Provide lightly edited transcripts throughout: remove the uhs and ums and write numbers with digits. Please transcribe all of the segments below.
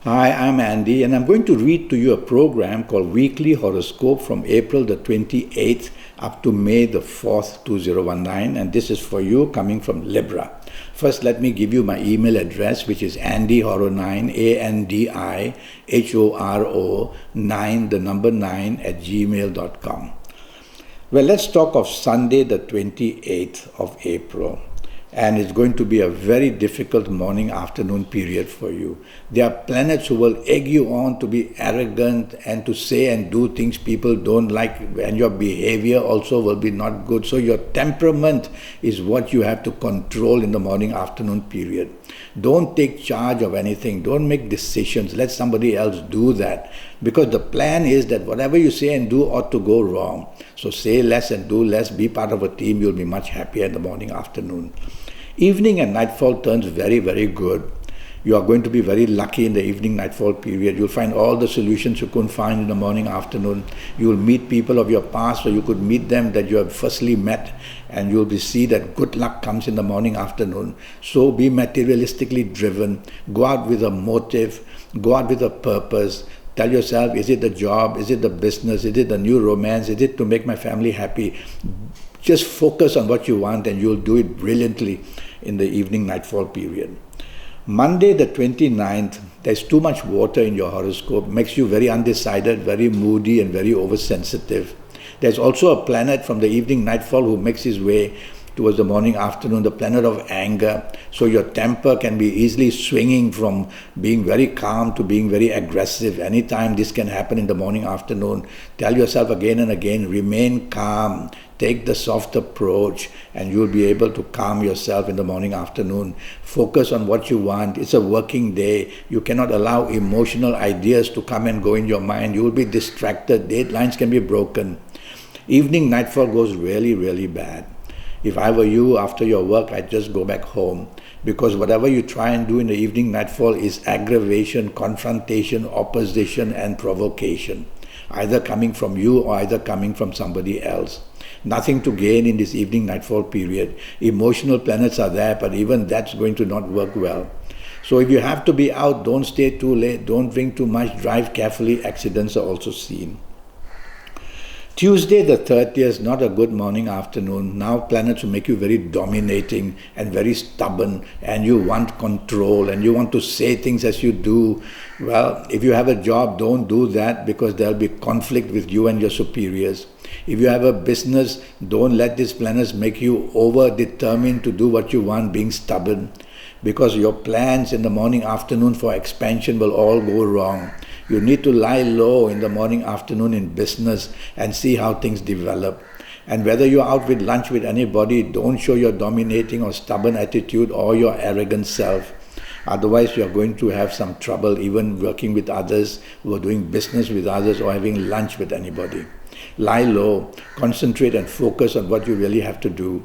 Hi, I'm Andy, and I'm going to read to you a program called Weekly Horoscope from April the 28th up to May the 4th, 2019, and this is for you coming from Libra. First, let me give you my email address, which is andyhoro9, ANDIHORO 9, the number 9 at gmail.com. Well, let's talk of Sunday the 28th of April. And it's going to be a very difficult morning-afternoon period for you. There are planets who will egg you on to be arrogant and to say and do things people don't like, and your behavior also will be not good. So your temperament is what you have to control in the morning-afternoon period. Don't take charge of anything. Don't make decisions. Let somebody else do that. Because the plan is that whatever you say and do ought to go wrong. So say less and do less. Be part of a team. You'll be much happier in the morning-afternoon. Evening and nightfall turns very, very good. You are going to be very lucky in the evening-nightfall period. You'll find all the solutions you couldn't find in the morning-afternoon. You'll meet people of your past, or you could meet them that you have firstly met, and you'll see that good luck comes in the morning-afternoon. So be materialistically driven. Go out with a motive. Go out with a purpose. Tell yourself, is it the job? Is it the business? Is it the new romance? Is it to make my family happy? Just focus on what you want and you'll do it brilliantly in the evening-nightfall period. Monday the 29th, there's too much water in your horoscope, makes you very undecided, very moody and very oversensitive. There's also a planet from the evening-nightfall who makes his way towards the morning-afternoon, the planet of anger. So your temper can be easily swinging from being very calm to being very aggressive. Anytime this can happen in the morning-afternoon, tell yourself again and again, remain calm. Take the soft approach and you'll be able to calm yourself in the morning-afternoon. Focus on what you want. It's a working day. You cannot allow emotional ideas to come and go in your mind. You will be distracted. Deadlines can be broken. Evening-nightfall goes really, really bad. If I were you, after your work, I'd just go back home, because whatever you try and do in the evening nightfall is aggravation, confrontation, opposition, and provocation, either coming from you or either coming from somebody else. Nothing to gain in this evening nightfall period. Emotional planets are there, but even that's going to not work well. So if you have to be out, don't stay too late, don't drink too much, drive carefully. Accidents are also seen. Tuesday the 30th is not a good morning-afternoon. Now planets will make you very dominating and very stubborn, and you want control and you want to say things as you do. Well, if you have a job, don't do that, because there will be conflict with you and your superiors. If you have a business, don't let these planets make you over-determined to do what you want, being stubborn, because your plans in the morning-afternoon for expansion will all go wrong. You need to lie low in the morning-afternoon in business and see how things develop. And whether you're out with lunch with anybody, don't show your dominating or stubborn attitude or your arrogant self. Otherwise, you're going to have some trouble even working with others, or doing business with others, or having lunch with anybody. Lie low, concentrate and focus on what you really have to do.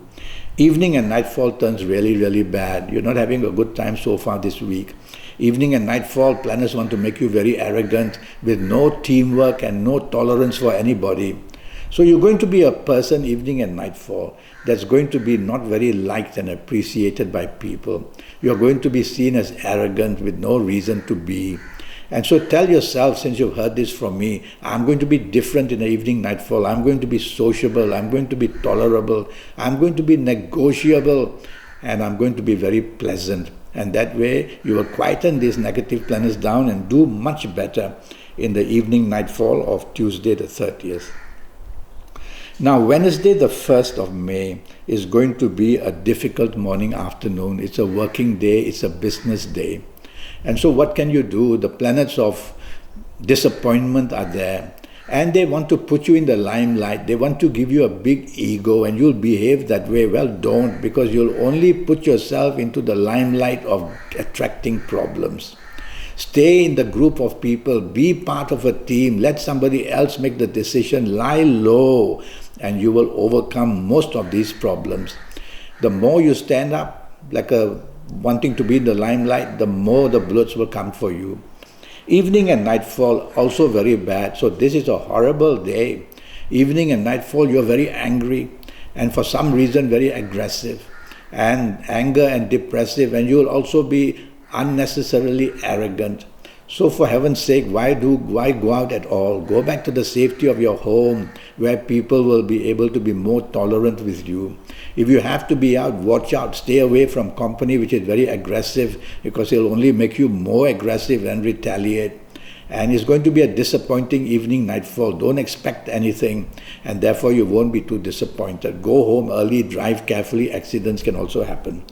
Evening and nightfall turns really, really bad. You're not having a good time so far this week. Evening and nightfall, planets want to make you very arrogant, with no teamwork and no tolerance for anybody. So you're going to be a person, evening and nightfall, that's going to be not very liked and appreciated by people. You're going to be seen as arrogant with no reason to be. And so tell yourself, since you've heard this from me, I'm going to be different in the evening nightfall. I'm going to be sociable. I'm going to be tolerable. I'm going to be negotiable. And I'm going to be very pleasant. And that way you will quieten these negative planets down and do much better in the evening nightfall of Tuesday the 30th. Now Wednesday the 1st of May is going to be a difficult morning-afternoon. It's a working day. It's a business day. And so what can you do? The planets of disappointment are there, and they want to put you in the limelight. They want to give you a big ego, and you'll behave that way. Well, don't, because you'll only put yourself into the limelight of attracting problems. Stay in the group of people. Be part of a team. Let somebody else make the decision. Lie low, and you will overcome most of these problems. The more you stand up like wanting to be in the limelight, the more the bullets will come for you. Evening and nightfall also very bad. So this is a horrible day. Evening and nightfall, you're very angry and for some reason very aggressive and anger and depressive, and you'll also be unnecessarily arrogant. So for heaven's sake, why go out at all? Go back to the safety of your home where people will be able to be more tolerant with you. If you have to be out, watch out. Stay away from company which is very aggressive, because it'll only make you more aggressive and retaliate. And it's going to be a disappointing evening nightfall. Don't expect anything, and therefore you won't be too disappointed. Go home early, drive carefully. Accidents can also happen.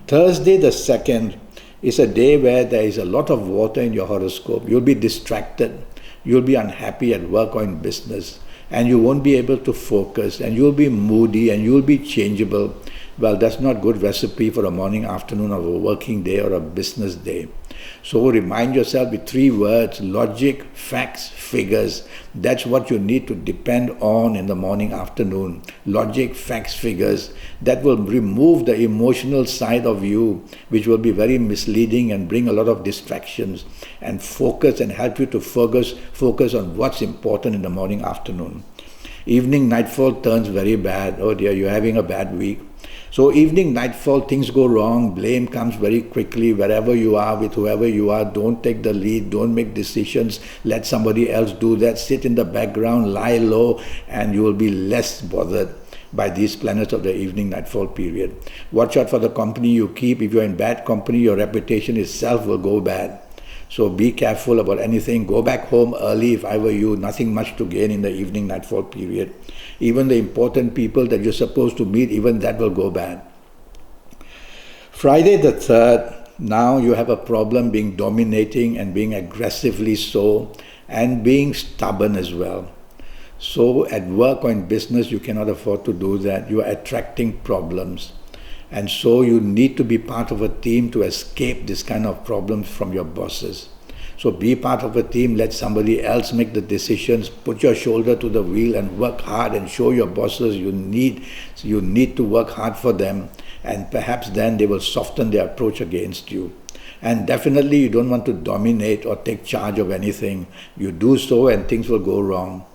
Thursday the 2nd is a day where there is a lot of water in your horoscope. You'll be distracted. You'll be unhappy at work or in business, and you won't be able to focus, and you'll be moody, and you'll be changeable. Well, that's not good recipe for a morning, afternoon of a working day or a business day. So remind yourself with 3 words: logic, facts, figures. That's what you need to depend on in the morning, afternoon. Logic, facts, figures. That will remove the emotional side of you, which will be very misleading and bring a lot of distractions, and focus and help you to focus on what's important in the morning, afternoon. Evening nightfall turns very bad. Oh dear, you're having a bad week. So evening nightfall, things go wrong, blame comes very quickly. Wherever you are, with whoever you are, don't take the lead, don't make decisions, let somebody else do that. Sit in the background, lie low, and you will be less bothered by these planets of the evening nightfall period. Watch out for the company you keep. If you're in bad company, your reputation itself will go bad. So be careful about anything. Go back home early if I were you. Nothing much to gain in the evening nightfall period. Even the important people that you're supposed to meet, even that will go bad. Friday the 3rd, now you have a problem being dominating and being aggressively so, and being stubborn as well. So at work or in business, you cannot afford to do that. You are attracting problems. And so you need to be part of a team to escape this kind of problems from your bosses. So be part of a team, let somebody else make the decisions, put your shoulder to the wheel and work hard, and show your bosses you need to work hard for them, and perhaps then they will soften their approach against you. And definitely you don't want to dominate or take charge of anything. You do so and things will go wrong.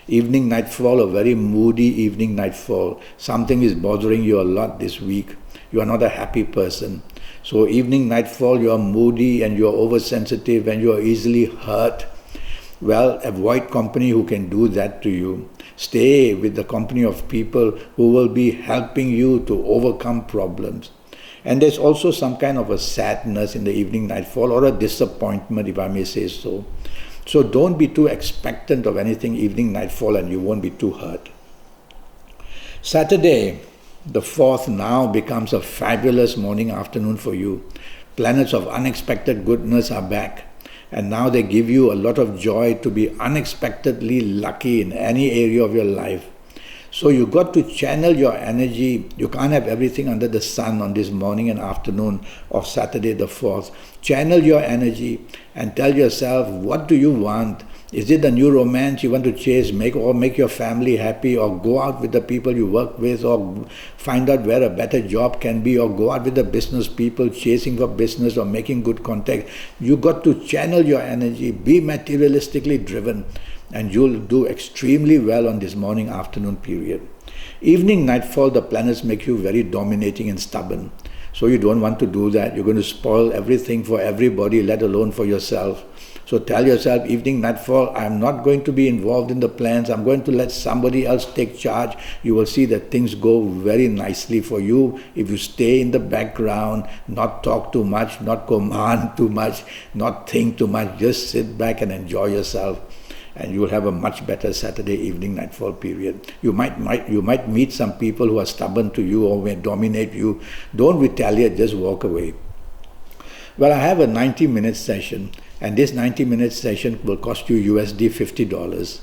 Evening nightfall, a very moody evening nightfall. Something is bothering you a lot this week. You are not a happy person. So evening nightfall, you are moody and you are oversensitive and you are easily hurt. Well, avoid company who can do that to you. Stay with the company of people who will be helping you to overcome problems. And there's also some kind of a sadness in the evening nightfall, or a disappointment, if I may say so. So don't be too expectant of anything evening nightfall, and you won't be too hurt. Saturday, the 4th, now becomes a fabulous morning, afternoon for you. Planets of unexpected goodness are back, and now they give you a lot of joy to be unexpectedly lucky in any area of your life. So you got to channel your energy. You can't have everything under the sun on this morning and afternoon of Saturday the 4th. Channel your energy and tell yourself, what do you want? Is it a new romance you want to chase, make your family happy, or go out with the people you work with, or find out where a better job can be, or go out with the business people chasing for business or making good contact? You got to channel your energy, be materialistically driven, and you'll do extremely well on this morning afternoon period. Evening nightfall, the planets make you very dominating and stubborn. So you don't want to do that. You're going to spoil everything for everybody, let alone for yourself. So tell yourself, evening nightfall, I'm not going to be involved in the plans. I'm going to let somebody else take charge. You will see that things go very nicely for you if you stay in the background, not talk too much, not command too much, not think too much. Just sit back and enjoy yourself, and you will have a much better Saturday evening nightfall period. You might meet some people who are stubborn to you or may dominate you. Don't retaliate, just walk away. Well, I have a 90-minute session, and this 90-minute session will cost you USD $50.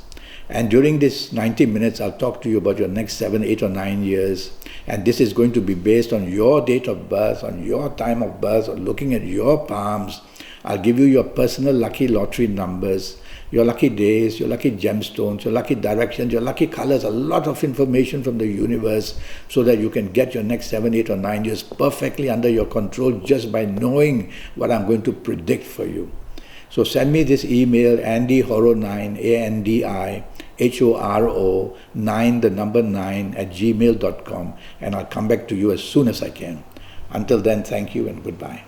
And during this 90 minutes, I'll talk to you about your next 7, 8, or 9 years. And this is going to be based on your date of birth, on your time of birth, or looking at your palms. I'll give you your personal lucky lottery numbers, your lucky days, your lucky gemstones, your lucky directions, your lucky colors, a lot of information from the universe, so that you can get your next 7, 8, or 9 years perfectly under your control just by knowing what I'm going to predict for you. So send me this email, AndyHoro9, ANDIHORO 9, the number 9 @gmail.com, and I'll come back to you as soon as I can. Until then, thank you and goodbye.